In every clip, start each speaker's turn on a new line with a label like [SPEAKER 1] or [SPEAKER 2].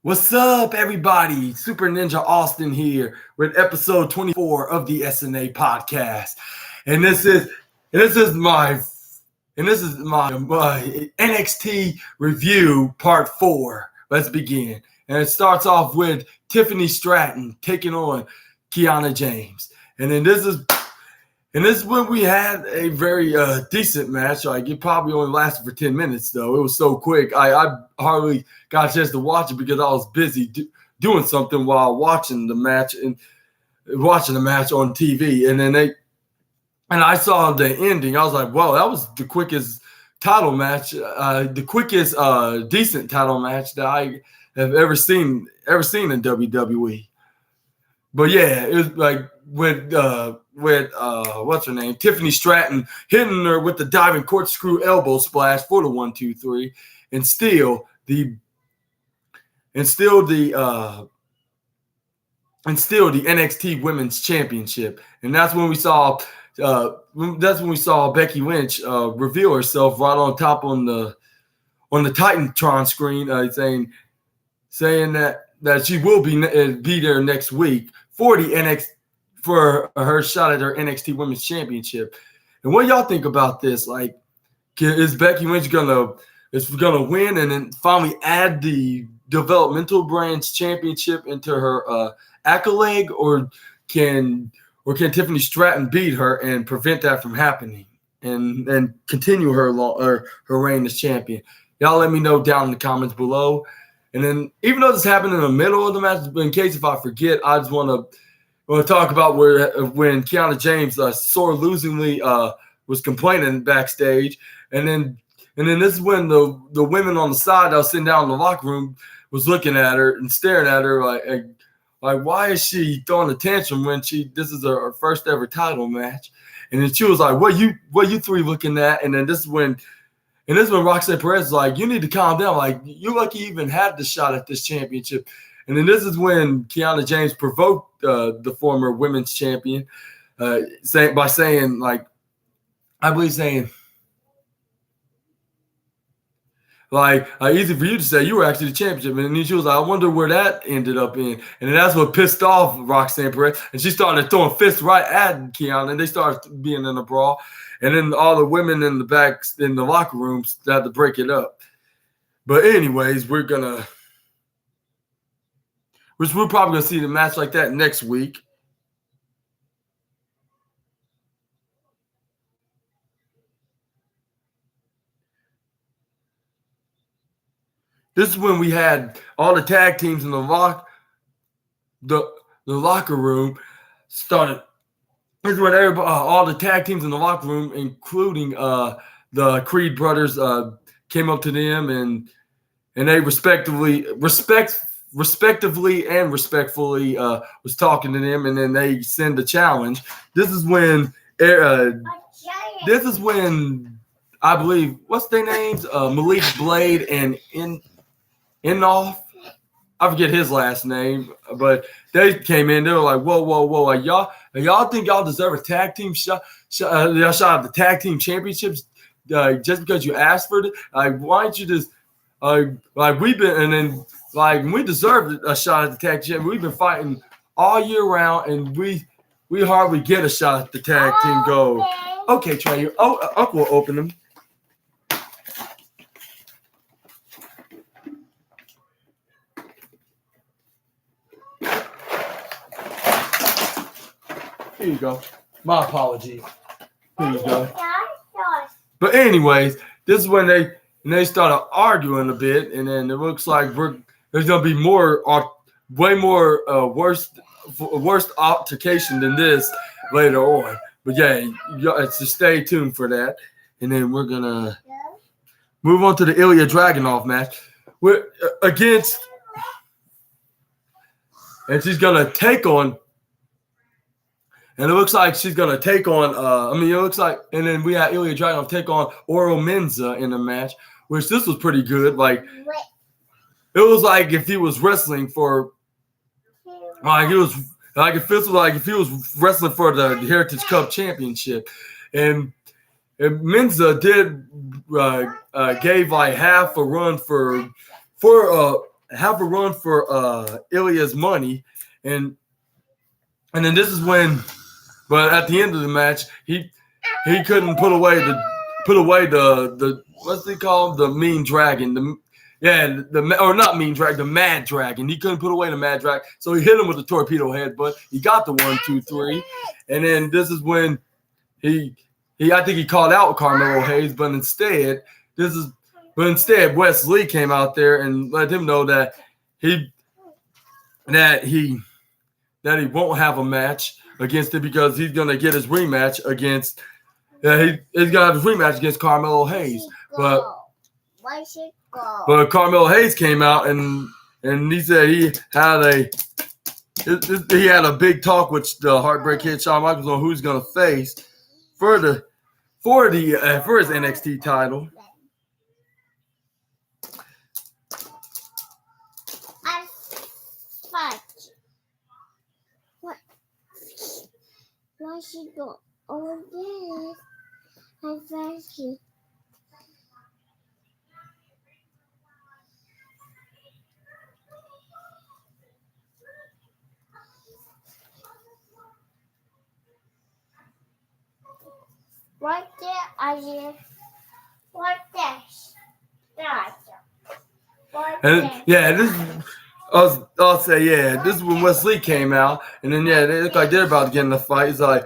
[SPEAKER 1] What's up, everybody? Super Ninja Austin here with episode 24 of the SNA podcast, and this is my NXT review part 4. Let's begin, and it starts off with Tiffany Stratton taking on Kiana James, and this is when we had a very decent match. Like, it probably only lasted for 10 minutes, though. It was so quick. I hardly got a chance to watch it because I was busy doing something while watching the match on TV. And I saw the ending. I was like, "Whoa, that was the quickest title match, the quickest decent title match that I have ever seen in WWE." But yeah, it was like with what's her name, Tiffany Stratton, hitting her with the diving corkscrew elbow splash for the 1-2-3, and still the NXT Women's Championship. And that's when we saw Becky Lynch reveal herself right on top on the Titantron screen, saying that she will be there next week for her shot at her NXT Women's Championship. And what y'all think about this? Like, is Becky Lynch gonna win and then finally add the developmental branch championship into her accolade, or can Tiffany Stratton beat her and prevent that from happening and continue her reign as champion? Y'all let me know down in the comments below. And then, even though this happened in the middle of the match, in case if I forget, I just want to talk about when Kiana James sore losingly was complaining backstage, and then this is when the women on the side that was sitting down in the locker room was looking at her and staring at her like why is she throwing a tantrum when this is her first ever title match? And then she was like, what you three looking at? And then this is when Roxanne Perez is like, you need to calm down. Like, you're lucky you even had the shot at this championship. And then this is when Kiana James provoked the former women's champion by saying, like, I believe saying, like, easy for you to say you were actually the championship. And then she was like, I wonder where that ended up in. And then that's what pissed off Roxanne Perez. And she started throwing fists right at Kiana, and they started being in a brawl. And then all the women in the locker rooms had to break it up. But anyways, we're probably gonna see the match like that next week. This is when we had all the tag teams in the locker room started. This is when all the tag teams in the locker room, including the Creed brothers, came up to them and they respectively and respectfully was talking to them, and then they send a challenge. This is when I believe, what's their names? Malik Blade and Enoff. I forget his last name, but they came in. They were like, whoa. Y'all think y'all deserve a tag team shot at the tag team championships just because you asked for it? Like, why don't you just we deserve a shot at the tag team. We've been fighting all year round, and we hardly get a shot at the tag team gold. Okay, Trey. Uncle will open them. Here you go. My apologies. Here you go. But anyways, this is when they started arguing a bit, and then it looks like there's gonna be way more worst altercation than this later on. But yeah, just stay tuned for that. And then we're gonna move on to the Ilya Dragunov match. And she's gonna take on. And it looks like she's going to take on, and then we had Ilya Dragunov take on Oro Menza in the match, which this was pretty good. Like, it was like if he was wrestling for, if he was wrestling for the Heritage Cup Championship. And Menza did, gave like half a run for have a run for Ilya's money, and then this is when, but at the end of the match, he couldn't put away the what's they call the Mean Dragon, not Mean Dragon, the Mad Dragon. He couldn't put away the Mad Dragon, so he hit him with the torpedo headbutt. He got the 1, 2, 3, and then this is when I think he called out Carmelo Hayes, but instead Wes Lee came out there and let him know that he won't have a match against him because he's gonna get his rematch against he's gonna have his rematch against Carmelo Hayes. But Carmelo Hayes came out and he said he had a big talk with the Heartbreak Kid Shawn Michaels on who's gonna face for his NXT title.
[SPEAKER 2] Why she go all this? I thank you. Right there, I hear. Right there.
[SPEAKER 1] And yeah, this. I'll say, yeah, this is when Wes Lee came out, and then they look like they're about to get in a fight. He's like,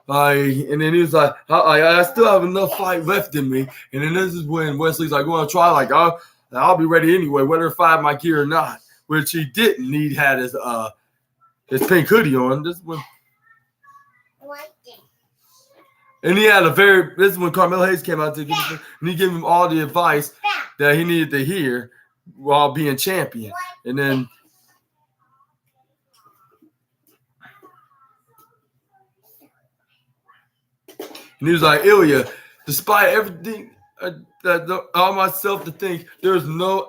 [SPEAKER 1] and then he was like, I still have enough fight left in me. And then this is when Wesley's like, "Want to try? Like, I'll be ready anyway, whether if I have my gear or not." Which he didn't. He had his pink hoodie on. This one, and he had this is when Carmelo Hayes came out to give him, and he gave him all the advice that he needed to hear while being champion. And then he was like, "Ilya, despite everything all myself to think, there's no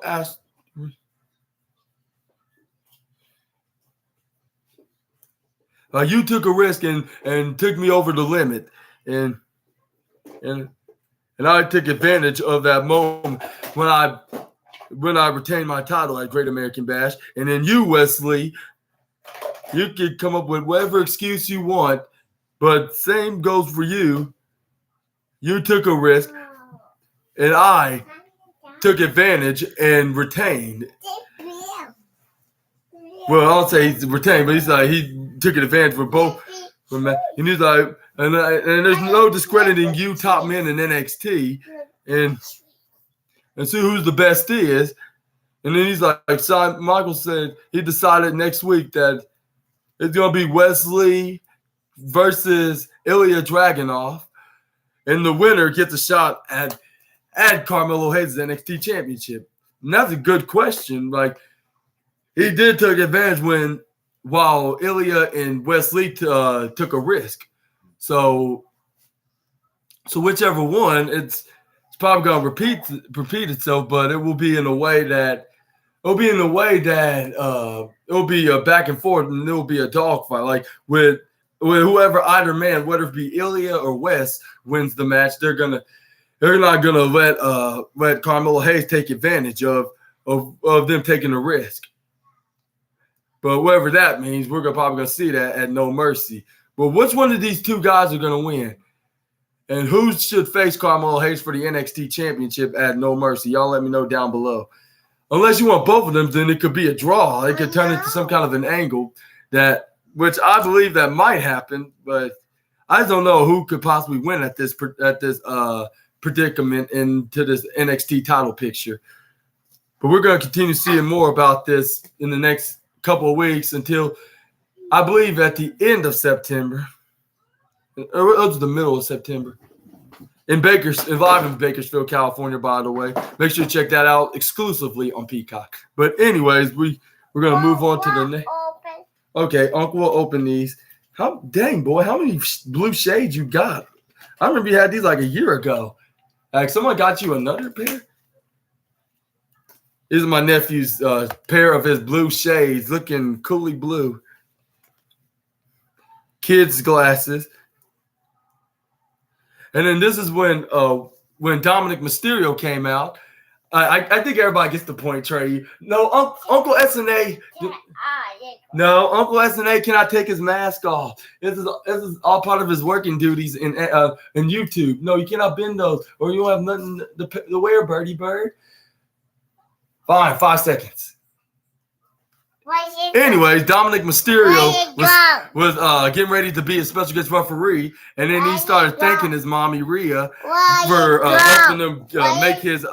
[SPEAKER 1] you took a risk and took me over the limit, and I took advantage of that moment when I retained my title at Great American Bash. And then you, Wesley, you could come up with whatever excuse you want, but same goes for you. You took a risk, and I took advantage and retained." Well, I don't say he's retained, but he's like he took an advantage for both. And he's like, and there's no discrediting you top men in NXT, and see who's the best is. And then he's like Shawn Michaels said he decided next week that it's going to be Wesley versus Ilya Dragunov. And the winner gets a shot at Carmelo Hayes' NXT championship. And that's a good question. Like, he did take advantage while Ilya and Wesley took a risk. So whichever one, it's probably gonna repeat itself, but it will be in a way that it'll be a back and forth, and it'll be a dogfight. Like with whoever either man, whether it be Ilya or Wes wins the match, they're not gonna let Carmelo Hayes take advantage of them taking a risk. But whatever that means, we're probably gonna see that at No Mercy. But which one of these two guys are gonna win? And who should face Carmelo Hayes for the NXT Championship at No Mercy? Y'all let me know down below. Unless you want both of them, then it could be a draw. It could turn into some kind of an angle which I believe that might happen, but I just don't know who could possibly win at this predicament into this NXT title picture. But we're going to continue seeing more about this in the next couple of weeks until I believe at the end of September. It was the middle of September. Live in Bakersfield, California, by the way. Make sure you check that out exclusively on Peacock. But anyways, we're going to move on to the next. Okay, Uncle will open these. Dang, boy, how many blue shades you got? I remember you had these like a year ago. Like someone got you another pair? This is my nephew's pair of his blue shades, looking coolly blue. Kids' glasses. And then this is when Dominic Mysterio came out I think everybody gets the point, Trey. No, Uncle SNA. No, Uncle SNA cannot take his mask off. This is all part of his working duties in YouTube. No, you cannot bend those, or you won't have nothing to wear, Birdie Bird. Fine, 5 seconds. Anyways, Dominic Mysterio was getting ready to be a special guest referee, and then he started thanking his mommy Rhea for helping him make his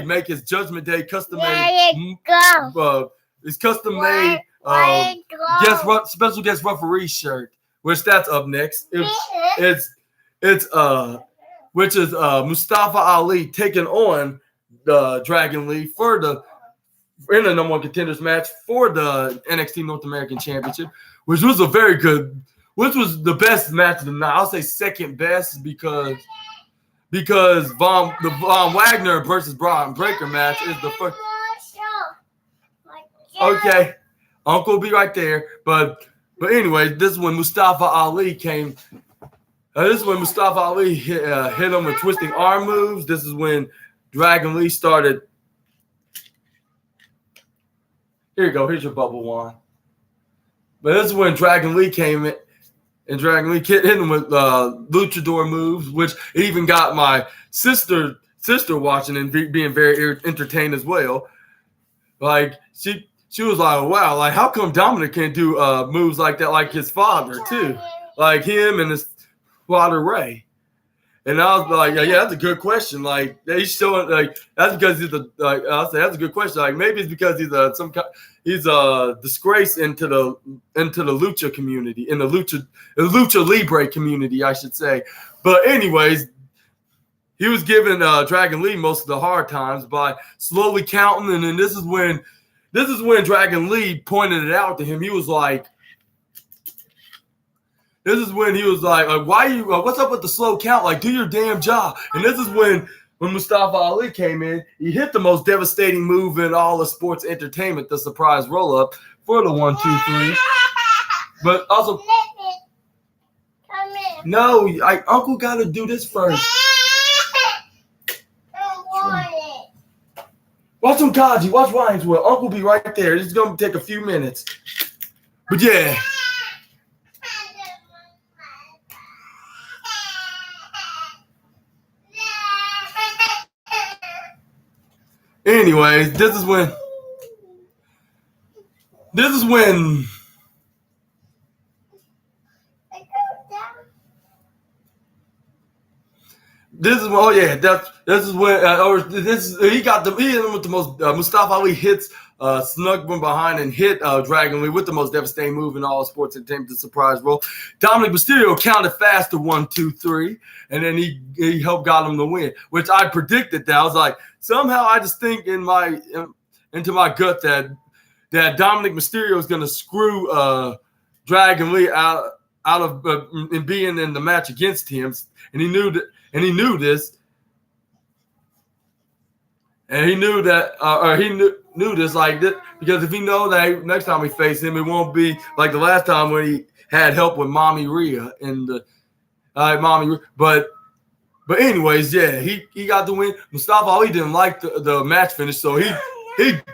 [SPEAKER 1] make his Judgment Day custom made his custom made special guest referee shirt, which that's up next. It's Mustafa Ali taking on the Dragon Lee in the number one contenders match for the NXT North American Championship, which was the best match of the night. I'll say second best because the Von Wagner versus Braun Breaker match is the first. Okay, Uncle will be right there. But anyway, this is when Mustafa Ali came. This is when Mustafa Ali hit him with twisting arm moves. This is when Dragon Lee started. Here you go. Here's your bubble wand. But this is when Dragon Lee came in, and Dragon Lee hit him with luchador moves, which even got my sister watching and being very entertained as well. Like she was like, wow, like how come Dominic can't do moves like that, like his father too, like him and his father Ray. And I was like, yeah, that's a good question. Like he's showing, like that's because he's I'll say that's a good question. Like maybe it's because he's a disgrace into the lucha community, in the lucha libre community, I should say. But anyways, he was giving Dragon Lee most of the hard times by slowly counting, and then this is when Dragon Lee pointed it out to him. He was like. This is when he was like why you? What's up with the slow count? Like, do your damn job. And this is when Mustafa Ali came in. He hit the most devastating move in all of sports entertainment, the surprise roll-up for the 1, 2, 3. But also, no, Uncle got to do this first. Watch some Kaji. Watch Ryan's Will. Uncle be right there. This is going to take a few minutes. But yeah. Anyways, this is when he hit him with the most Mustafa Ali hits snuck from behind and hit Dragon Lee with the most devastating move in all of sports entertainment, the surprise roll. Dominic Mysterio counted fast to 1, 2, 3, and then he helped got him the win, which I predicted that. I was like, somehow I just think into my gut that Dominic Mysterio is going to screw Dragon Lee out of being in the match against him, and he knew that. And he knew this, and he knew that, knew this like this, because if he know that next time we face him, it won't be like the last time when he had help with Mommy Rhea and the Mommy. But anyways, yeah, he got the win. Mustafa Ali didn't like the match finish, so he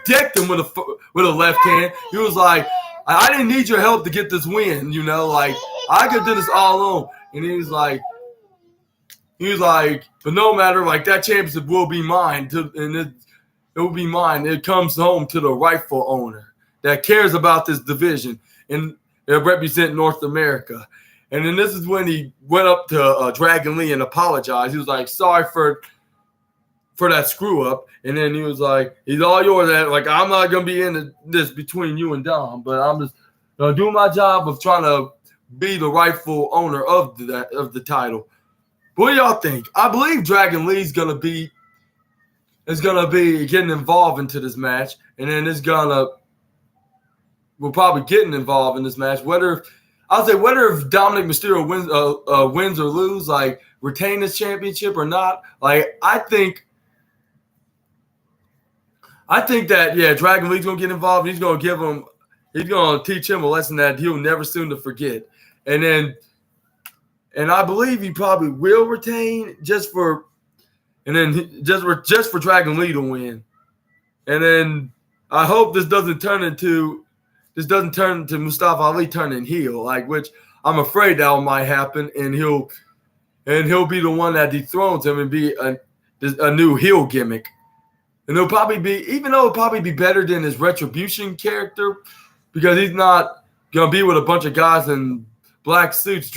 [SPEAKER 1] decked him with a left hand. He was like, I didn't need your help to get this win, like I could do this all alone. And he was like, but no matter, like that championship will be mine, and it will be mine. It comes home to the rightful owner that cares about this division and represent North America. And then this is when he went up to Dragon Lee and apologized. He was like, sorry for that screw up. And then he was like, he's all yours. Like, I'm not gonna be in this between you and Dom, but I'm just gonna do my job of trying to be the rightful owner of the title. What do y'all think? I believe Dragon Lee is gonna be getting involved into this match, and then we're probably getting involved in this match. Whether if Dominic Mysterio wins or lose, like retain this championship or not, like I think that Dragon Lee's gonna get involved. He's gonna teach him a lesson that he'll never soon to forget, and I believe he probably will retain just for and then just for Dragon Lee to win. And then I hope this doesn't turn into Mustafa Ali turning heel, like, which I'm afraid that might happen, and he'll be the one that dethrones him and be a new heel gimmick. And it'll probably be, even though it'll probably be better than his Retribution character, because he's not gonna be with a bunch of guys in black suits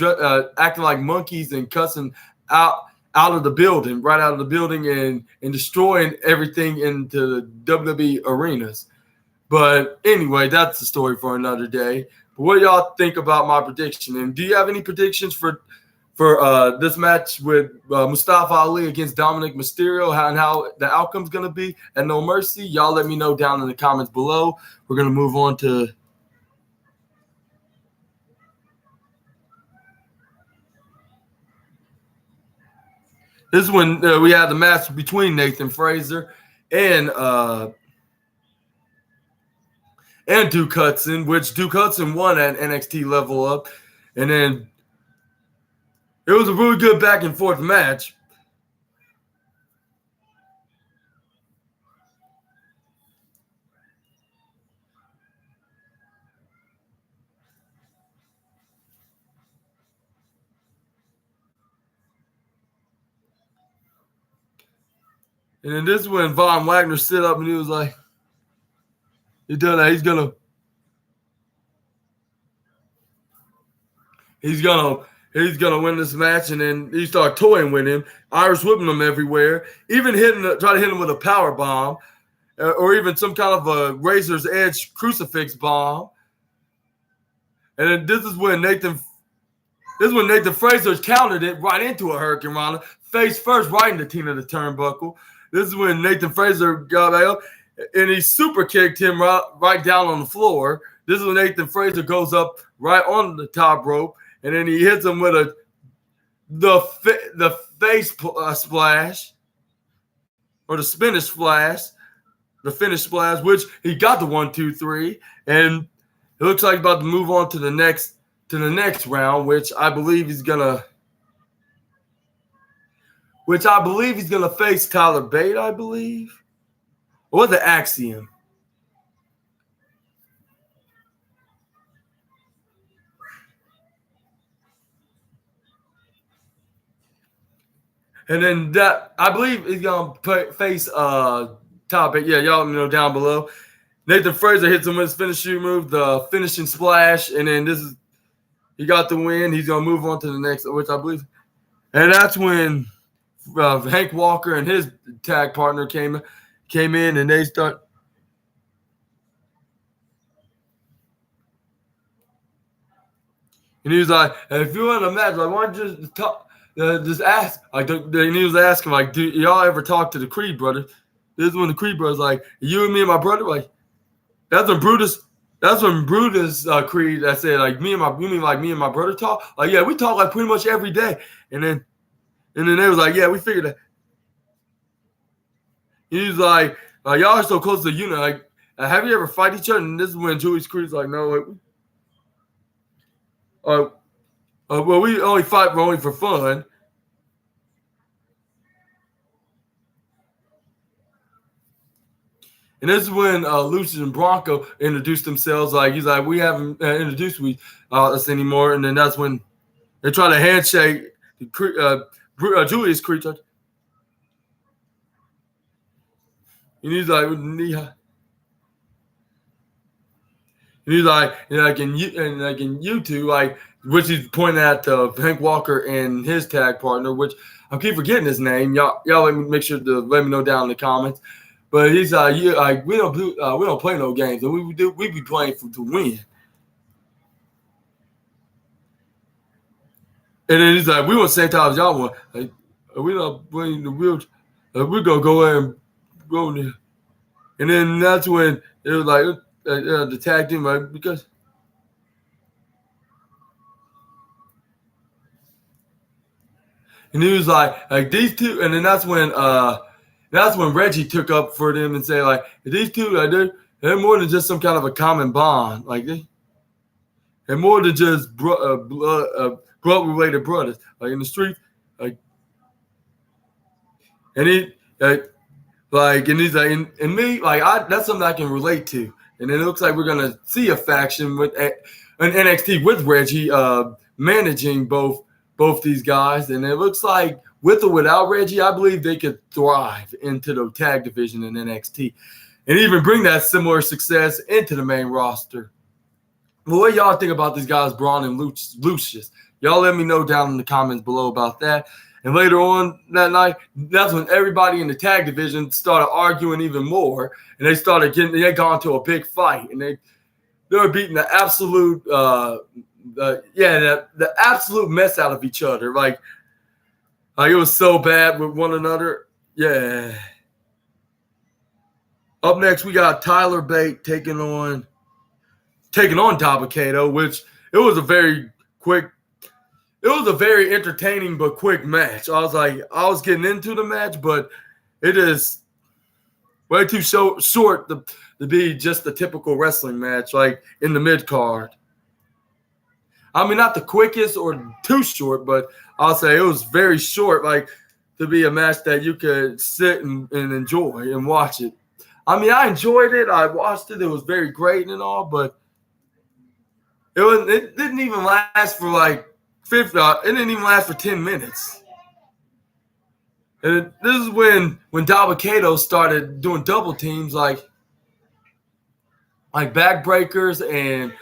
[SPEAKER 1] acting like monkeys and cussing out of the building, right out of the building, and destroying everything into the WWE arenas. But anyway, that's the story for another day. But what do y'all think about my prediction? And do you have any predictions for this match with Mustafa Ali against Dominic Mysterio, and how the outcome's going to be at No Mercy? Y'all let me know down in the comments below. We're going to move on to this is when we had the match between Nathan Frazer and Duke Hudson, which Duke Hudson won at NXT Level Up. And then it was a really good back and forth match. And then this is when Von Wagner stood up and he was like, he done that. He's gonna win this match. And then he started toying with him, Irish whipping him everywhere, even try to hit him with a power bomb, or even some kind of a razor's edge crucifix bomb. And then this is when Nathan Frazer countered it right into a Hurricane Rana, face first, right into Tina the turnbuckle. This is when Nathan Frazer got out and he super kicked him right down on the floor. This is when Nathan Frazer goes up right on the top rope, and then he hits him with the face splash, or the finish splash, which he got the 1, 2, 3, and it looks like he's about to move on to the next round, which I believe he's gonna face Tyler Bate, I believe. Or the Axiom. And then that, I believe he's gonna face Tyler Bate. Yeah, y'all let me know down below. Nathan Frazer hits him with his finishing move, the finishing splash, and then he got the win. He's gonna move on to the next, which I believe, and that's when Hank Walker and his tag partner came in, and they start. And he was like, "If you want a match, like, why don't you just talk? Just ask." Like, and he was asking, like, "Do y'all ever talk to the Creed brothers?" This is when the Creed brothers like, "You and me and my brother." Like, that's when Brutus Creed that said, like, you mean like me and my brother talk? Like, yeah, we talk like pretty much every day. And then they was like, yeah, we figured that. He's like, y'all are so close to the unit. Like, have you ever fight each other? And this is when Julius Creed's like, no. Well, we only fight only for fun. And this is when Lucius and Bronco introduced themselves. Like, he's like, we haven't introduced us anymore. And then that's when they try to handshake Julius Creed. And he's like, and he's like, in you two, like, which he's pointing at Hank Walker and his tag partner, which I keep forgetting his name. Y'all make sure to let me know down in the comments. But he's like, we don't play no games, and we be playing to win. And then he's like, we want the same time as y'all want. Like, we not playing the real. We're gonna go ahead and go there. And then that's when it was like the tag team, like, because. And he was like these two, and then that's when Reggie took up for them and said, like, these two, like, they're more than just some kind of a common bond. Like, they're more than just blood-related brothers. Like, in the street, like. and he and he's like, and me, like that's something I can relate to. And it looks like we're gonna see a faction with an NXT with Reggie managing both these guys, and it looks like with or without Reggie, I believe they could thrive into the tag division in NXT, and even bring that similar success into the main roster. Well, what y'all think about these guys, Braun and Lucius? Y'all let me know down in the comments below about that. And later on that night, that's when everybody in the tag division started arguing even more, and they got into a big fight, and they were beating the absolute the absolute mess out of each other. Like it was so bad with one another. Yeah. Up next, we got Tyler Bate taking on Dabba-Kato, which it was a very entertaining but quick match. I was getting into the match, but it is way too short to be just a typical wrestling match, like in the mid card. I mean, not the quickest or too short, but I'll say it was very short, like to be a match that you could sit and enjoy and watch it. I mean, I enjoyed it. I watched it. It was very great and all, but it didn't even last for like it didn't even last for 10 minutes. And this is when Dabba-Kato started doing double teams like backbreakers, and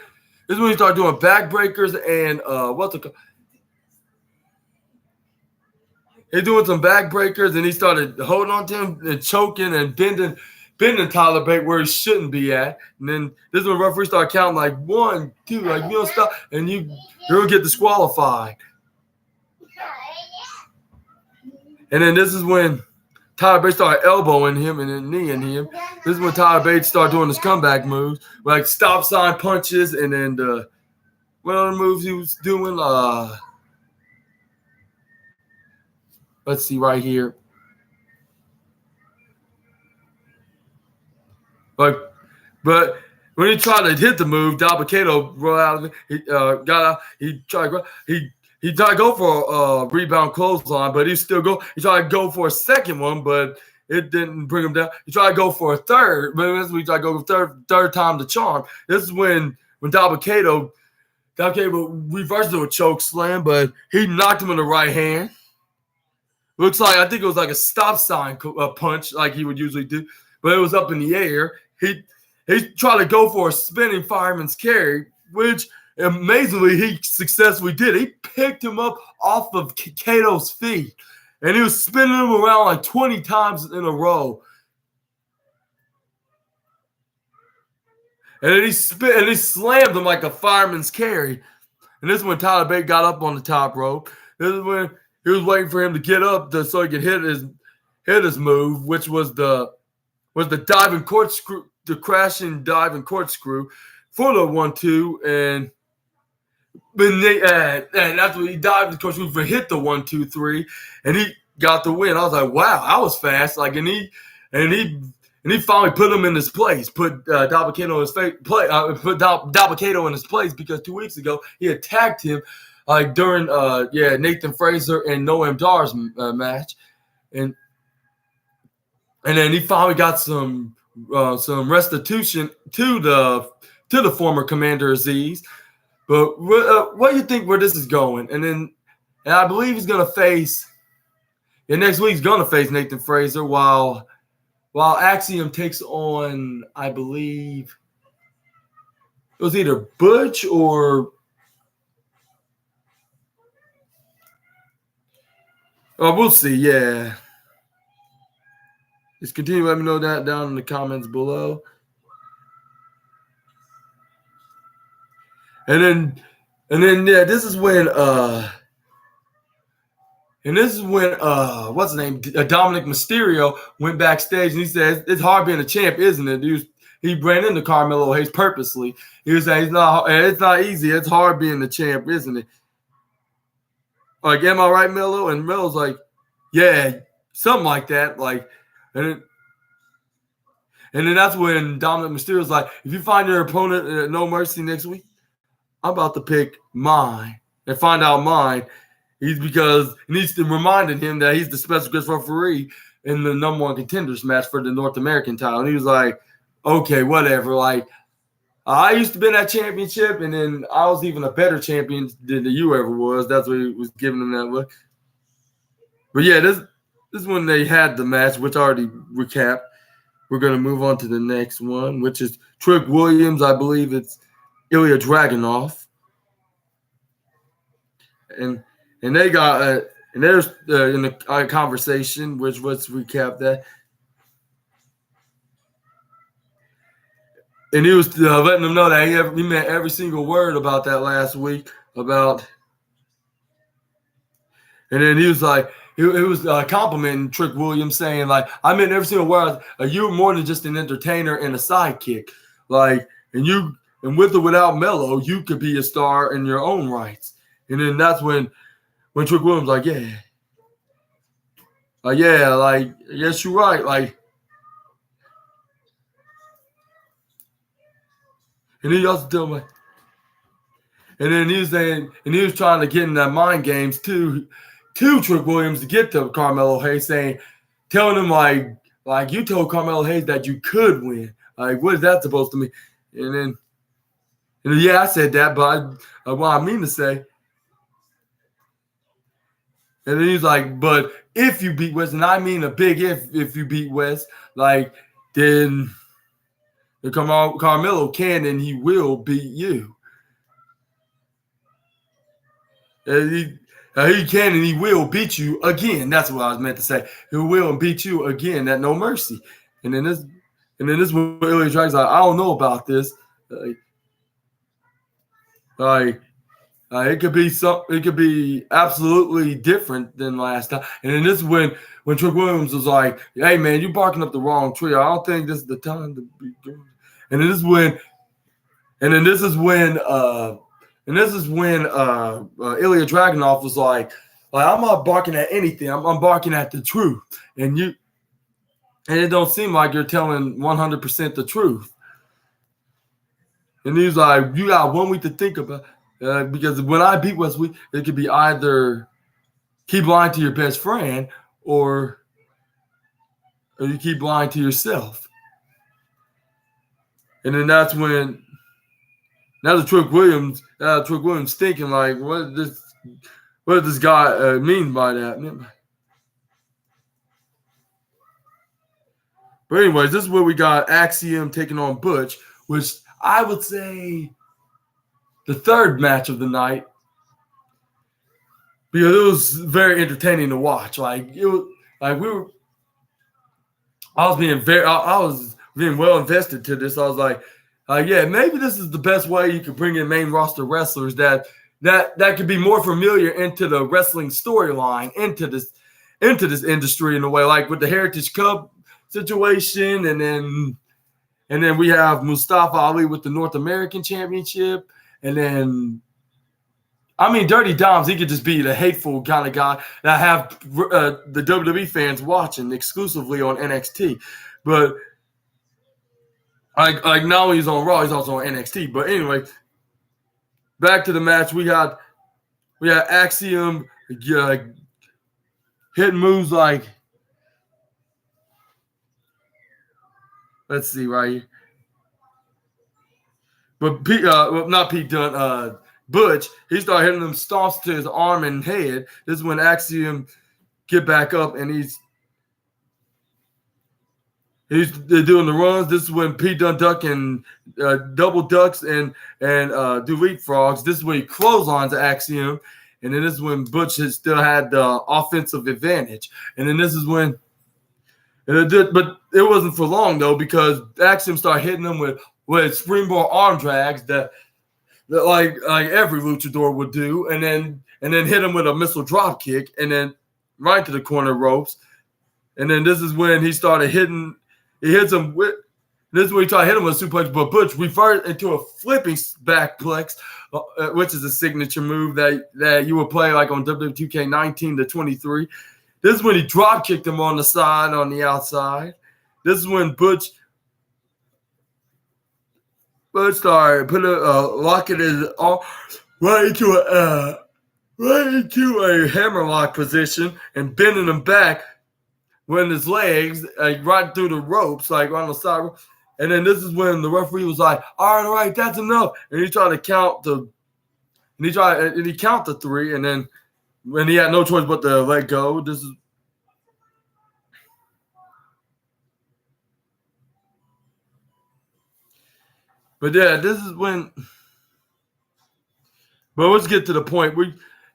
[SPEAKER 1] this is when he started doing backbreakers and he's doing some backbreakers, and he started holding on to him and choking and bending Tyler Bate where he shouldn't be at. And then this is when the referee started counting like 1, 2, like you don't stop, and you're gonna get disqualified. And then this is when Tyler Bate started elbowing him and then kneeing him. This is when Tyler Bate started doing his comeback moves, like stop sign punches, and then what other moves he was doing? Let's see right here. But when he tried to hit the move, Dabba-Kato rolled out of it. He got out. He tried to go for a rebound clothesline, but he tried to go for a second one, but it didn't bring him down. He tried to go for a third, but this is when he tried to go for third time the charm. This is when Dabba-Kato reversed to a choke slam, but he knocked him in the right hand. I think it was like a stop sign punch, like he would usually do, but it was up in the air. He tried to go for a spinning fireman's carry, which amazingly he successfully did. He picked him up off of Kato's feet, and he was spinning him around like 20 times in a row. And then he slammed him like a fireman's carry. And this is when Tyler Bate got up on the top rope. This is when he was waiting for him to get up so he could hit his move, which was the diving corkscrew, the crashing diving corkscrew for the 1-2, and that's when he dived the corkscrew for hit the 1-2-3, and he got the win. I was like, wow, I was fast. Like, and he finally put him in his place, put Dabba-Kato in his face, put Dabba-Kato in his place, because 2 weeks ago he attacked him like during Nathan Frazer and Noam Dar's match, and then he finally got some restitution to the former Commander Aziz. But what do you think where this is going? And I believe he's gonna face. And next week he's gonna face Nathan Frazer while Axiom takes on, I believe it was either Butch or we'll see. Yeah. Just continue to let me know that down in the comments below. And then this is when what's his name? Dominic Mysterio went backstage and he said, "It's hard being a champ, isn't it?" He ran into Carmelo Hayes purposely. He was saying, it's not easy. It's hard being the champ, isn't it? Like, am I right, Melo? And Melo's like, yeah, something like that. Like, and then that's when Dominic Mysterio's like, if you find your opponent at No Mercy next week, I'm about to pick mine and find out mine. Because he needs to remind him that he's the special guest referee. in the number one contenders match for the North American title. And he was like, okay, whatever. Like, I used to be in that championship, and then I was even a better champion than you ever was. That's what he was giving him that look. But yeah, this is when they had the match, which I already recapped. We're going to move on to the next one, which is Trick Williams. I believe it's Ilya Dragunov. And they got and there's in the conversation, which let's recap that. And he was letting them know that he meant every single word about that last week about. And then he was like, he was complimenting Trick Williams, saying like, I meant every single word. You're more than just an entertainer and a sidekick. Like, and with or without Mello, you could be a star in your own rights. And then that's when Trick Williams like, yeah, like, yes, you're right. Like, and he also told me, and then he was saying, and he was trying to get in that mind games to Trick Williams to get to Carmelo Hayes, telling him like you told Carmelo Hayes that you could win. Like, what is that supposed to mean? And then yeah, I said that, but what I mean to say. And then he's like, but if you beat West, and I mean a big if you beat West, like, then Carmelo can and he will beat you. And he can and he will beat you again. That's what I was meant to say. He will beat you again at No Mercy. And then this one Ilya Dragunov like, I don't know about this. It could be absolutely different than last time. And then this is when Trick Williams was like, hey man, you're barking up the wrong tree. I don't think this is the time to be doing it. And this is when Ilya Dragunov was like, I'm not barking at anything. I'm barking at the truth. And it don't seem like you're telling 100% the truth. And he's like, you got 1 week to think about because when I beat Westweek, it could be either keep lying to your best friend or you keep lying to yourself. And then that's when now the Trick Williams thinking like, what does this guy mean by that? But anyways, this is where we got Axiom taking on Butch, which I would say the third match of the night, because it was very entertaining to watch. I was being well invested to this. I was like, yeah, maybe this is the best way you could bring in main roster wrestlers that could be more familiar into the wrestling storyline, into this industry in a way, like with the Heritage Cup situation, and then we have Mustafa Ali with the North American Championship, and then Dirty Doms, he could just be the hateful kind of guy that have the WWE fans watching exclusively on NXT, but like now he's on Raw, he's also on NXT. But anyway, back to the match. We got Axiom hitting moves like, let's see right here. But not Pete Dunne, Butch, he started hitting them stomps to his arm and head. This is when Axiom get back up and they're doing the runs. This is when Pete Dunne duck and double ducks and do leapfrogs. This is when he clotheslines Axiom. And then this is when Butch still had the offensive advantage. And then this is when but it wasn't for long though, because Axiom started hitting them with springboard arm drags that like every luchador would do, and then hit him with a missile drop kick, and then right to the corner ropes. And then this is when he started hitting. He hits him with. This is when he tried to hit him with a suplex, but Butch reversed into a flipping backplex, which is a signature move that you would play like on WWE 2K19 to 23. This is when he drop kicked him on the side, on the outside. This is when Butch started putting lock in his arm right into a hammerlock position and bending him back when his legs right through the ropes, like on the side. And then this is when the referee was like, all right, that's enough. And he tried to count he count the 3, and then when he had no choice but to let go, but yeah, this is when. But let's get to the point.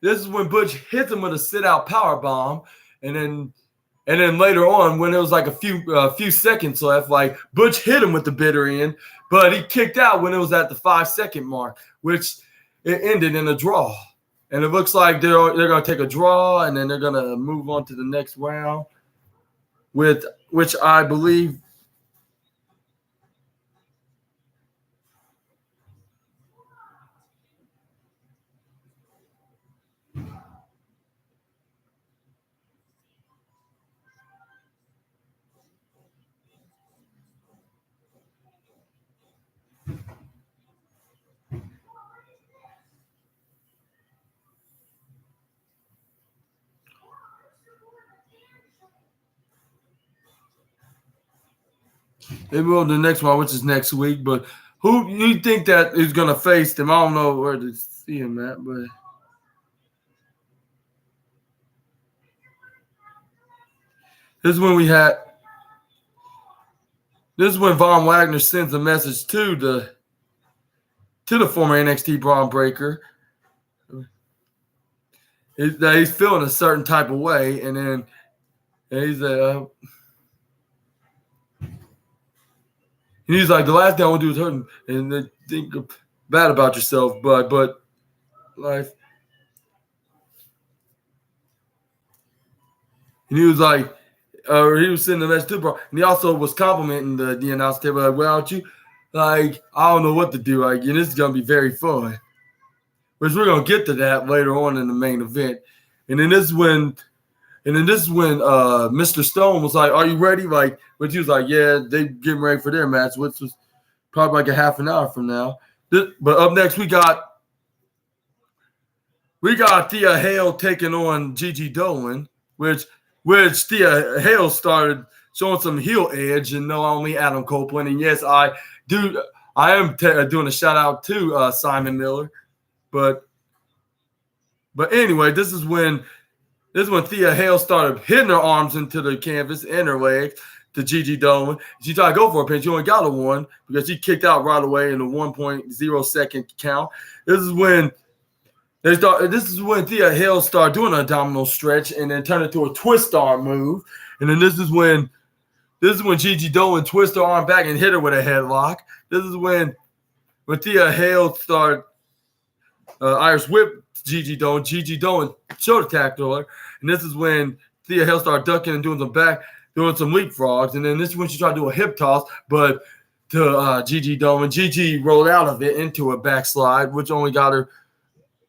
[SPEAKER 1] This is when Butch hits him with a sit-out power bomb, and then later on, when it was like a few seconds left, like Butch hit him with the bitter end, but he kicked out when it was at the 5-second mark, which it ended in a draw. And it looks like they're going to take a draw, and then they're going to move on to the next round, which I believe. They will the next one, which is next week. But who you think that is going to face them? I don't know where to see him at, but this is when This is when Von Wagner sends a message to the former NXT Braun Breaker. He's feeling a certain type of way, and then he's like, the last thing I want to do is hurt him, and then think bad about yourself, but life. And he was like, he was sending a message to Braun, and he also was complimenting the announcer table, like, without you, like, I don't know what to do, like, and this is gonna be very fun. Which we're gonna get to that later on in the main event. And then this is when Mr. Stone was like, "Are you ready?" Like, but he was like, "Yeah, they getting ready for their match," which was probably like a half an hour from now. But up next, we got Thea Hale taking on Gigi Dolan, which Thea Hale started showing some heel edge, and no, only Adam Copeland. And yes, I am doing a shout out to Simon Miller. But anyway, this is when Thea Hale started hitting her arms into the canvas and her legs to Gigi Dolan. She tried to go for a pin. She only got a 1 because she kicked out right away in a 1.0 second count. This is when Thea Hale started doing an abdominal stretch and then turned it to a twist arm move. And then this is when Gigi Dolan twisted her arm back and hit her with a headlock. This is when Thea Hale started Irish whip Gigi Dolan. Gigi Dolan shoulder tackled her, and this is when Thea Hale started ducking and doing some leapfrogs. And then this is when she tried to do a hip toss, but to Gigi Dolan. Gigi rolled out of it into a backslide, which only got her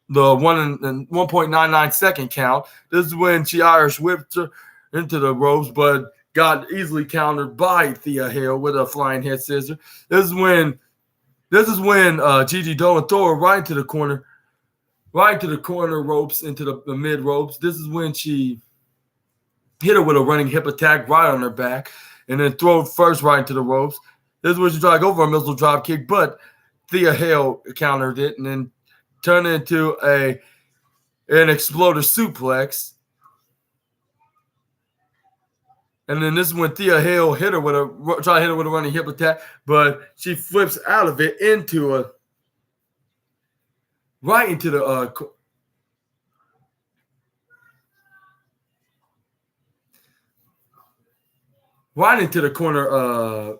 [SPEAKER 1] the 1.99 second count. This is when she Irish whipped her into the ropes, but got easily countered by Thea Hale with a flying head scissor. This is when Gigi Dolan threw her right into the corner ropes, into the mid ropes. This is when she hit her with a running hip attack right on her back, and then throw first right into the ropes. This is when she tried to go for a missile drop kick, but Thea Hale countered it and then turned it into an exploder suplex. And then this is when Thea Hale tried to hit her with a running hip attack, but she flips out of it into right into the corner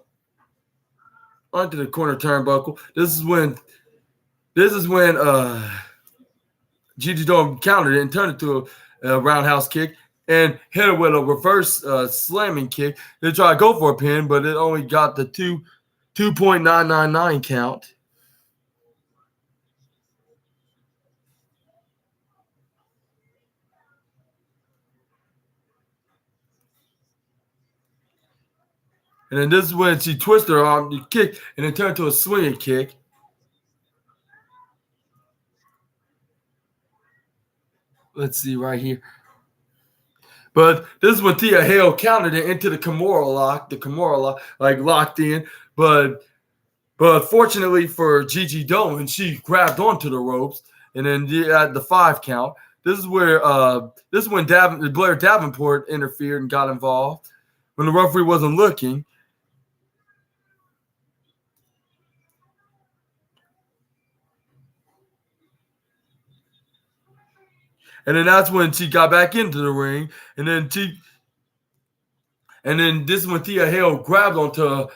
[SPEAKER 1] onto the corner turnbuckle. This is when Gigi Dolan countered it and turned it to a roundhouse kick and hit her with a reverse slamming kick. They tried to go for a pin, but it only got the 2.999 count. And then this is when she twisted her arm, you kick, and then turned to a swinging kick. Let's see right here. But this is when Thea Hale countered it into the Kimura lock, like locked in. But fortunately for Gigi Dolan, she grabbed onto the ropes and then at the 5 count. This is when Blair Davenport interfered and got involved when the referee wasn't looking. And then that's when she got back into the ring. And then this is when Thea Hale grabbed onto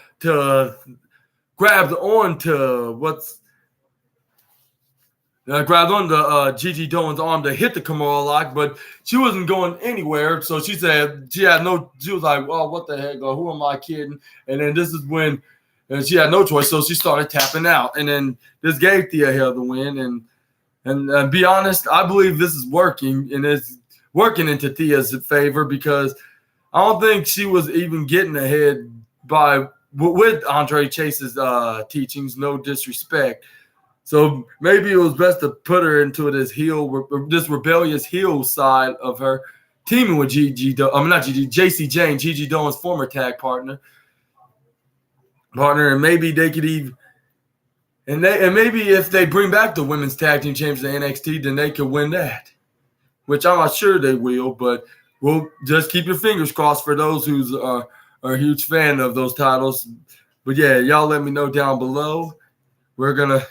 [SPEAKER 1] Gigi Dolan's arm to hit the Kimura lock, but she wasn't going anywhere. So she said she was like, "Oh, what the heck? Who am I kidding?" And then this is when she had no choice, so she started tapping out. And then this gave Thea Hale the win. And be honest, I believe this is working, and it's working into Thea's favor because I don't think she was even getting ahead with Andre Chase's teachings. No disrespect. So maybe it was best to put her into this rebellious heel side of her, teaming with JC Jane, Gigi Dolan's former tag partner, and maybe they could even. And maybe if they bring back the women's tag team champions to NXT, then they could win that, which I'm not sure they will. But we'll just keep your fingers crossed for those who are a huge fan of those titles. But yeah, y'all let me know down below. We're gonna.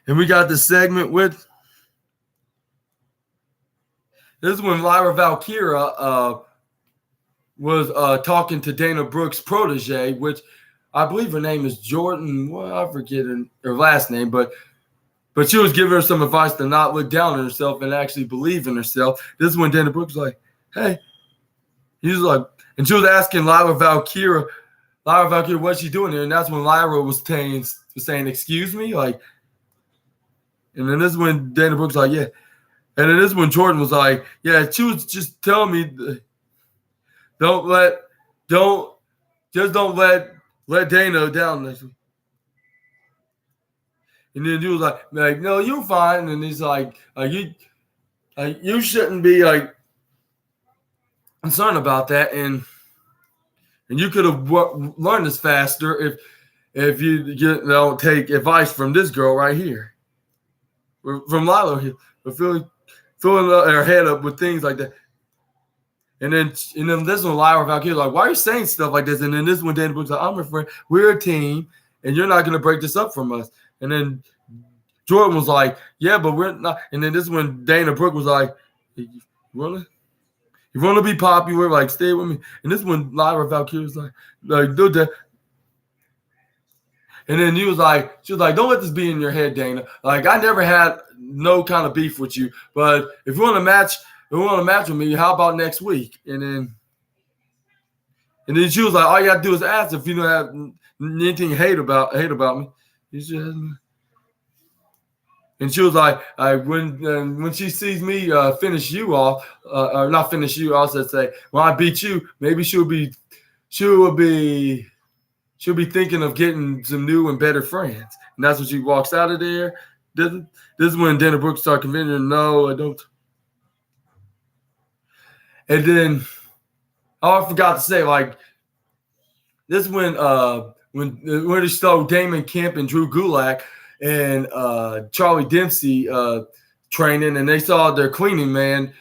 [SPEAKER 1] And we got the segment with this is when Lyra Valkyria was talking to Dana Brooks' protege, which I believe her name is Jordan. Well, I forget her last name, but she was giving her some advice to not look down on herself and actually believe in herself. This is when Dana Brooks was like, "Hey," he was like, and she was asking Lyra Valkyria, what's she doing here? And that's when Lyra was saying, "Excuse me," like. And then this is when Dana Brooks was like, "Yeah." And then this is when Jordan was like, "Yeah," she was just telling me, don't let Dana down. And then he was like, "No, you're fine." And he's like, you shouldn't be like concerned about that. And you could have learned this faster if you don't take advice from this girl right here. From Lilo here, but filling her head up with things like that. And then this one, Lyra Valkyria, like, "Why are you saying stuff like this?" And then this one, Dana Brooks, like, "I'm a friend. We're a team, and you're not going to break this up from us." And then Jordan was like, "Yeah, but we're not." And then this one, Dana Brooks was like, "You want to be popular? Like, stay with me." And this one, Lyra Valkyria was like, "Do that." And then she was like, "Don't let this be in your head, Dana. Like, I never had no kind of beef with you, but if you want to match with me, how about next week?" And then she was like, "All you got to do is ask if you don't have anything hate about me." And she was like, when she sees me finish you off, or not finish you, I said, say, when I beat you, maybe she'll be thinking of getting some new and better friends." And that's when she walks out of there. This is when Dana Brooks started convincing her, "No, I don't." And then, I forgot to say, like, this is when they stole Damon Kemp and Drew Gulak and Charlie Dempsey training, and they saw their cleaning man,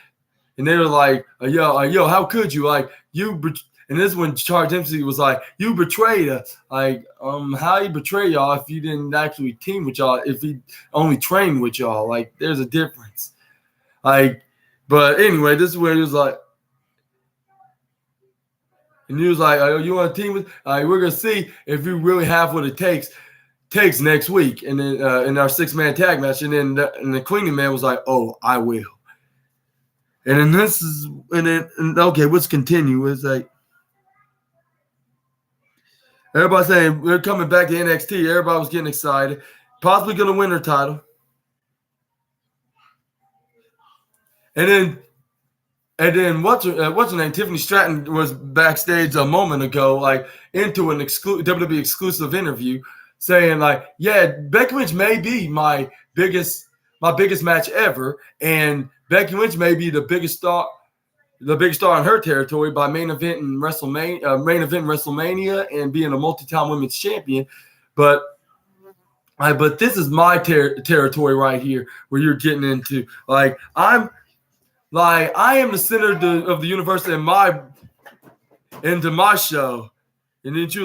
[SPEAKER 1] and they were like, yo, how could you? Like, and this is when Charlie Dempsey was like, "You betrayed us." Like, how you betray y'all if you didn't actually team with y'all, if he only trained with y'all? Like, there's a difference. Like, but anyway, this is where he was like, and he was like, "Oh, you want to team with? We're gonna see if you really have what it takes next week." And then in our 6-man tag match, and then the cleaning man was like, "Oh, I will." And then okay, let's continue. It's like everybody saying we're coming back to NXT. Everybody was getting excited. possibly going to win her title. And then what's her name? Tiffany Stratton was backstage a moment ago, like into an WWE exclusive interview, saying like, yeah, Becky Lynch may be my biggest match ever, and Becky Lynch may be the biggest star in her territory by main event in WrestleMania and being a multi-time women's champion. But this is my territory right here, where you're getting into. I am the center of the universe into my show. And then she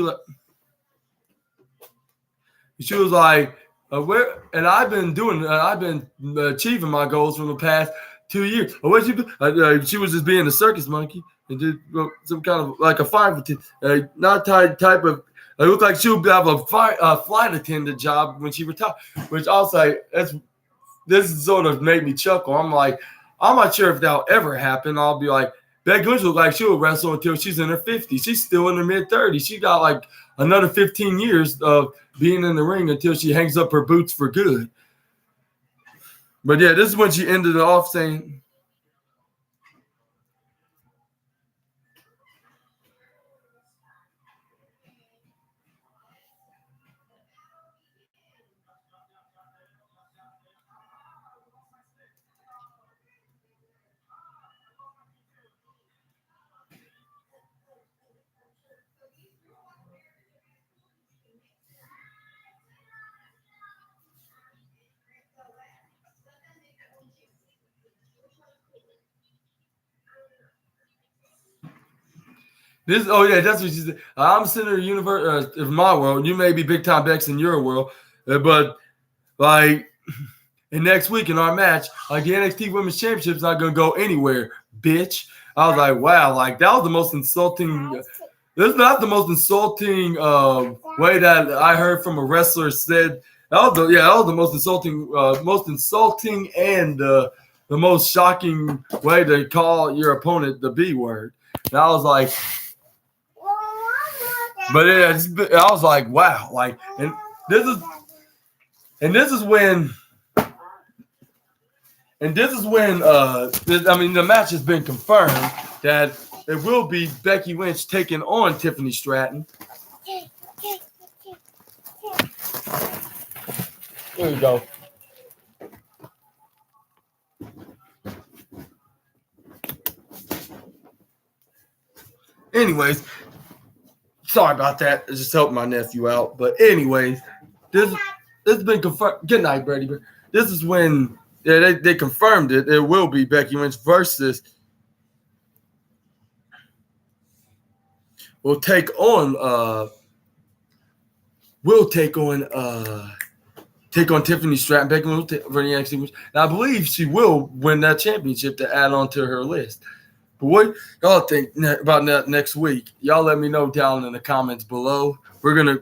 [SPEAKER 1] was like, where? And I've been achieving my goals from the past 2 years. What she was just being a circus monkey and did some kind of like a flight attendant, not type of. It looked like she would have a flight attendant job when she retired. Which I was like, this sort of made me chuckle. I'm like, I'm not sure if that'll ever happen. I'll be like, Becky Lynch looks like she'll wrestle until she's in her 50s. She's still in her mid-30s. She got like another 15 years of being in the ring until she hangs up her boots for good. But yeah, this is when she ended it off saying, that's what she said. I'm center of the universe of my world. You may be big time Bex in your world, but like, and next week in our match, like the NXT Women's Championship's not gonna go anywhere, bitch. I was like, wow, like that was the most insulting. This is not the most insulting way that I heard from a wrestler said. That was the most insulting and the most shocking way to call your opponent the B word. And I was like, but I was like, wow, like, and this is when the match has been confirmed that it will be Becky Lynch taking on Tiffany Stratton. There you go. Anyways, sorry about that. It's just helping my nephew out. But anyways, this has been confirmed. Good night, Brady. This is when they confirmed it. It will be Becky Lynch versus. We'll take on Tiffany Stratton. Becky Lynch for the NXT. And I believe she will win that championship to add on to her list. But what y'all think about that next week? Y'all let me know down in the comments below. And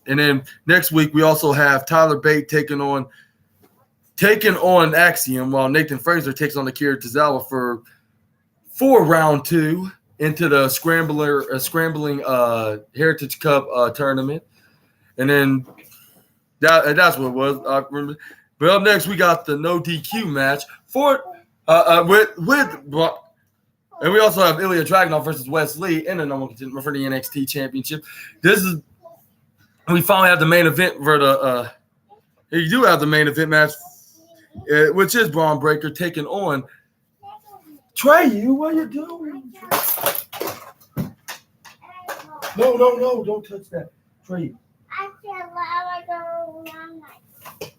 [SPEAKER 1] then next week we also have Tyler Bate taking on Axiom, while Nathan Fraser takes on Akira Tozawa for round 2 into the scrambling Heritage Cup tournament. And then that's what it was. I remember. But up next we got the no DQ match and we also have Ilya Dragunov versus Wes Lee in the number 1 contender for the NXT Championship. We finally have the main event for the. You do have the main event match, which is Braun Breaker taking on Trey. What are you doing? No! Don't touch that, Trey.
[SPEAKER 2] I said, go night.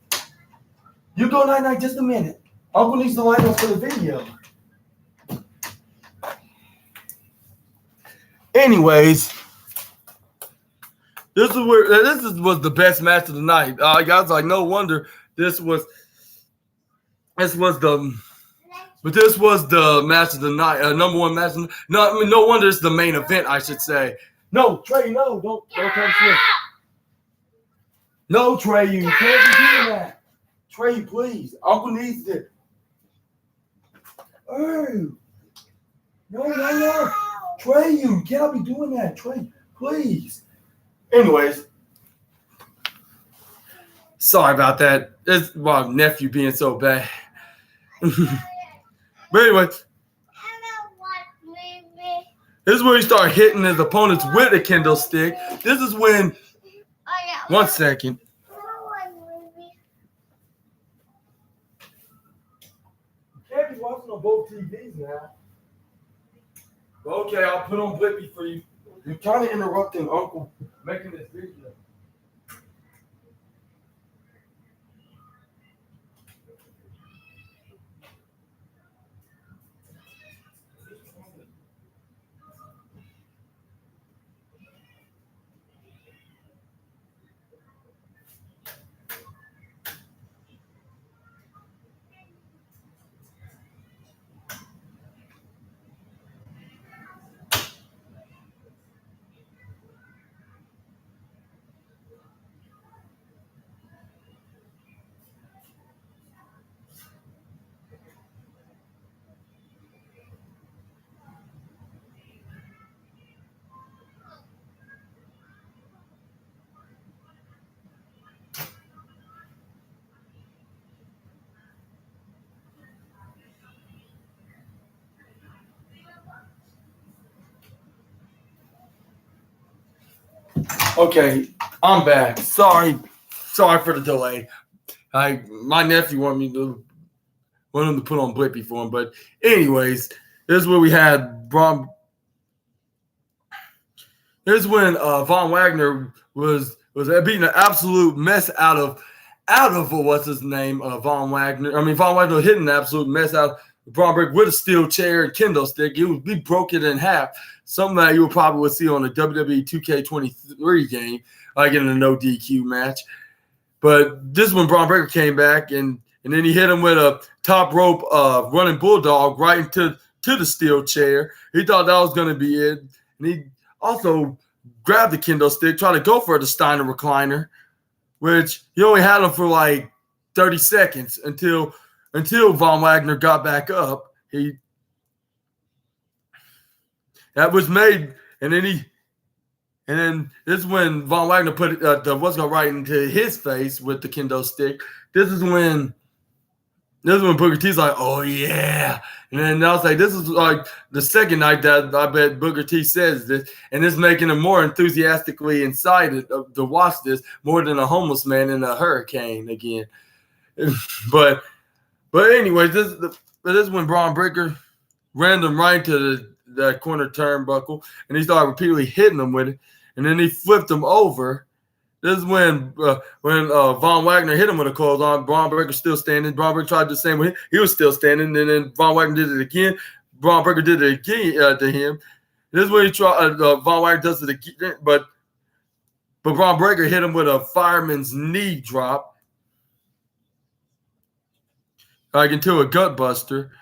[SPEAKER 1] You go night just a minute. Uncle needs the light on for the video. Anyways, this was the best match of the night. Guys, like no wonder this was the match of the night, number 1 match. No wonder it's the main event, I should say. No, Trey, no, don't come here. No, Trey, you can't be doing that. Trey, please, Uncle needs it. Oh, no. Trey, you can't be doing that. Trey, please. Anyways, Sorry about that. It's my nephew being so bad. But anyway, this is when he started hitting his opponents with a kendo stick. This is when. One second. You can't be watching on both TVs now. Okay, I'll put on Blippi for you. You're kind of interrupting Uncle making this video. Okay, I'm back. Sorry for the delay. My nephew wanted him to put on Blippi for him, but anyways, this is where we had Braun. Here's when Von Wagner was beating an absolute mess out of what's his name, Von Wagner. I mean, Von Wagner hitting an absolute mess out of Braun Breaker with a steel chair and kendo stick. He broke it in half. Something that you probably would see on a WWE 2K23 game, like in a no DQ match. But this one, Braun Breaker came back and then he hit him with a top rope running bulldog right into the steel chair. He thought that was going to be it. And he also grabbed the kendo stick, tried to go for the Steiner recliner, which he only had him for like 30 seconds until Von Wagner got back up. That was made, and then this is when Von Wagner put the what's going right into his face with the kendo stick. This is when Booker T's like, oh yeah, and then I was like, this is like the second night that I bet Booker T says this, and it's making him more enthusiastically excited to watch this more than a homeless man in a hurricane again. But anyway, this is when Braun Breaker ran him right to the corner turnbuckle, and he started repeatedly hitting him with it, and then he flipped him over. This is when Von Wagner hit him with a clothesline. Braun Breaker still standing. Braun Breaker tried the same way. He was still standing, and then Von Wagner did it again. Braun Breaker did it again to him. This is when he tried. Von Wagner does it again, but Braun Breaker hit him with a fireman's knee drop, like into a gut buster.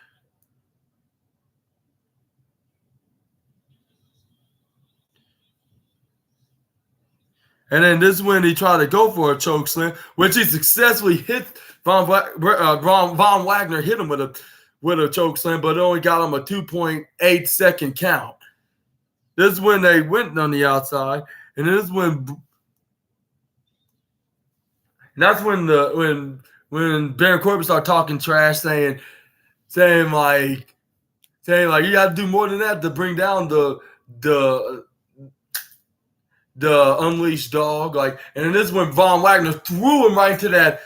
[SPEAKER 1] And then this is when he tried to go for a choke slam, which he successfully hit. Von Wagner hit him with a choke slam, but it only got him a 2.8 second count. This is when they went on the outside, and this is when Baron Corbin started talking trash, saying like you got to do more than that to bring down the unleashed dog, like, and this is when Von Wagner threw him right into that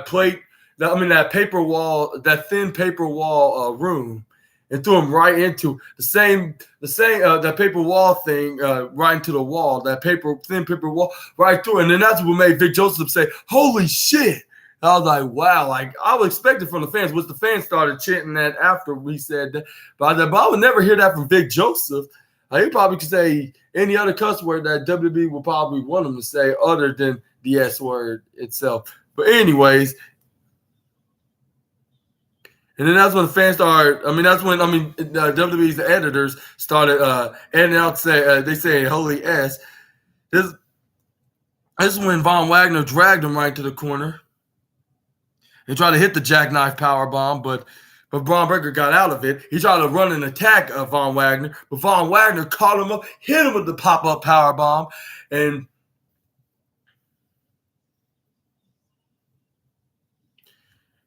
[SPEAKER 1] plate, that paper wall, that thin paper wall room, and threw him right into that paper wall thing, right into the wall, that thin paper wall, right through, and then that's what made Vic Joseph say, "Holy shit!" I was like, wow, like I was expecting from the fans, which the fans started chanting that after we said that. But I would never hear that from Vic Joseph. He probably could say any other cuss word that WWE would probably want him to say other than the S word itself. But anyways, and then that's when the fans started. WWE's editors started editing out, they say holy S. This is when Von Wagner dragged him right to the corner. He tried to hit the jackknife powerbomb, but Braun Breaker got out of it. He tried to run an attack of Von Wagner, but Von Wagner caught him up, hit him with the pop-up powerbomb, and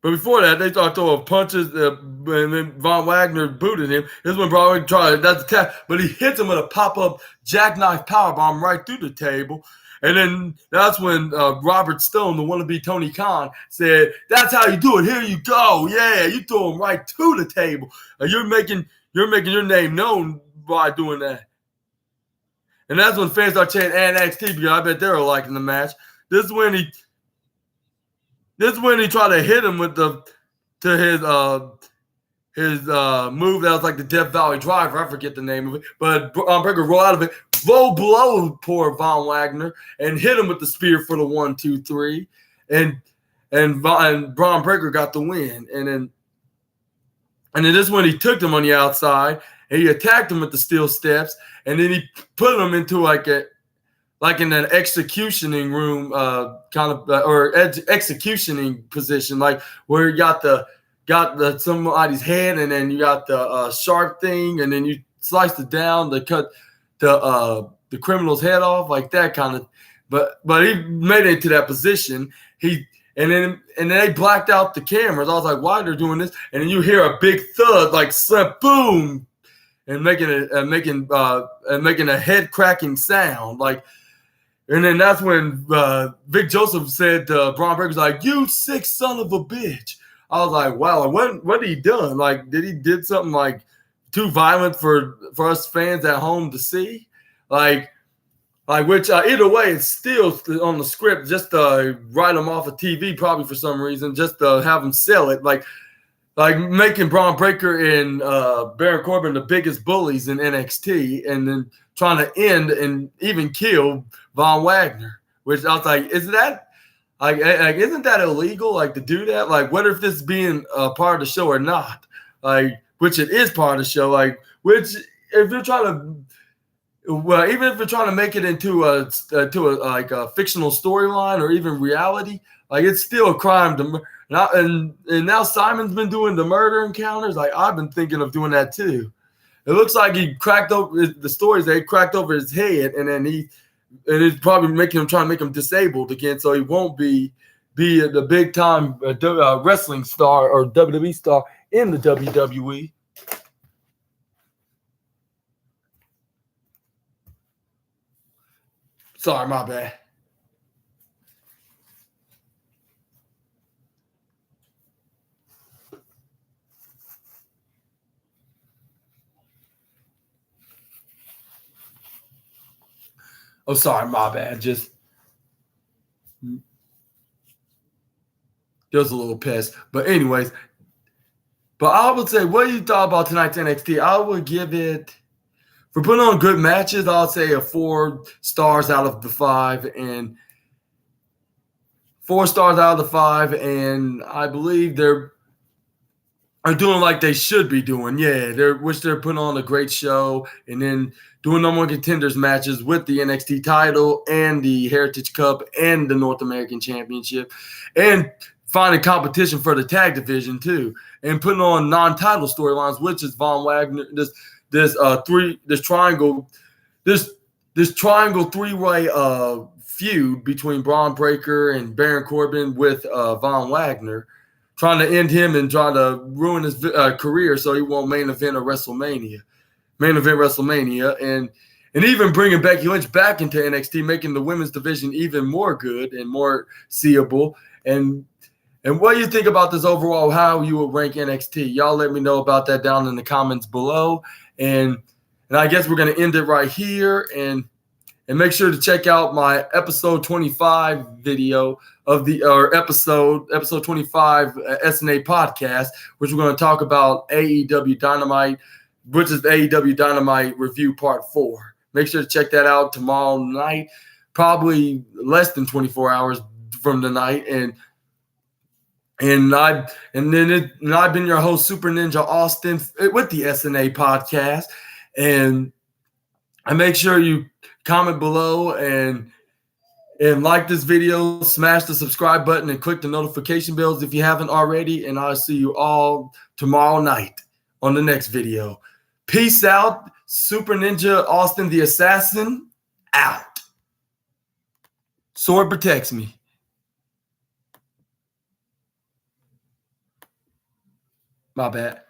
[SPEAKER 1] But before that, they started throwing punches, and then Von Wagner booted him. This is when Broadway tried that's the tap, but he hits him with a pop-up jackknife powerbomb right through the table. And then that's when Robert Stone, the wannabe Tony Khan, said, "That's how you do it. Here you go. Yeah, you throw him right to the table. You're making your name known by doing that." And that's when fans start chanting NXT because I bet they were liking the match. This is when he tried to hit him with his move that was like the Death Valley Driver. I forget the name of it, but Breaker rolled out of it, low blow poor Von Wagner, and hit him with the spear for the 1, 2, 3, and Braun Breaker got the win. And then this one he took him on the outside and he attacked him with the steel steps, and then he put him into like in an executioning room executioning position, like where you got somebody's head, and then you got the sharp thing, and then you sliced it down to cut the criminal's head off, like that kind of. But he made it to that position. And then they blacked out the cameras. I was like, why they're doing this? And then you hear a big thud, like slap, boom, and making a head cracking sound, like. And then that's when Vic Joseph said to Braun Breaker's like, "You sick son of a bitch." I was like, wow, what he done? Like, did something like too violent for us fans at home to see? Like which either way, it's still on the script just to write him off of TV probably for some reason, just to have him sell it. Like making Braun Breaker and Baron Corbin the biggest bullies in NXT, and then trying to end and even kill Von Wagner, which I was like, isn't that illegal? Like, to do that? Like, what if this being a part of the show or not? Like, which it is part of the show. Like, which if you're trying to, well, even if you're trying to make it into a fictional storyline or even reality, like, it's still a crime to. And now Simon's been doing the murder encounters. Like, I've been thinking of doing that too. It looks like he cracked over the stories. They cracked over his head, and then it's probably trying to make him disabled again, so he won't be the big time wrestling star or WWE star in the WWE. Sorry, my bad. Oh, sorry, my bad. Just a little pissed. But anyways, I would say, what do you thought about tonight's NXT? I would give it, for putting on good matches, I would say a 4 stars out of the 5, and 4 stars out of the 5, and I believe they're doing like they should be doing. Yeah, they're putting on a great show, and then doing number 1 contenders matches with the NXT title and the Heritage Cup and the North American Championship, and finding competition for the tag division too, and putting on non-title storylines, which is Von Wagner, this triangle 3-way feud between Braun Breaker and Baron Corbin with Von Wagner, trying to end him and trying to ruin his career so he won't main event WrestleMania, and even bringing Becky Lynch back into NXT, making the women's division even more good and more seeable. And what do you think about this overall, how you would rank NXT? Y'all let me know about that down in the comments below. And I guess we're going to end it right here. And make sure to check out my episode 25 video of episode 25 SNA podcast, which we're going to talk about AEW Dynamite, which is the AEW Dynamite review part 4. Make sure to check that out tomorrow night, probably less than 24 hours from tonight. And I've been your host, Super Ninja Austin, with the SNA podcast. And make sure you comment below and like this video, smash the subscribe button, and click the notification bells if you haven't already. And I'll see you all tomorrow night on the next video. Peace out. Super Ninja Austin the Assassin out. Sword protects me. My bad.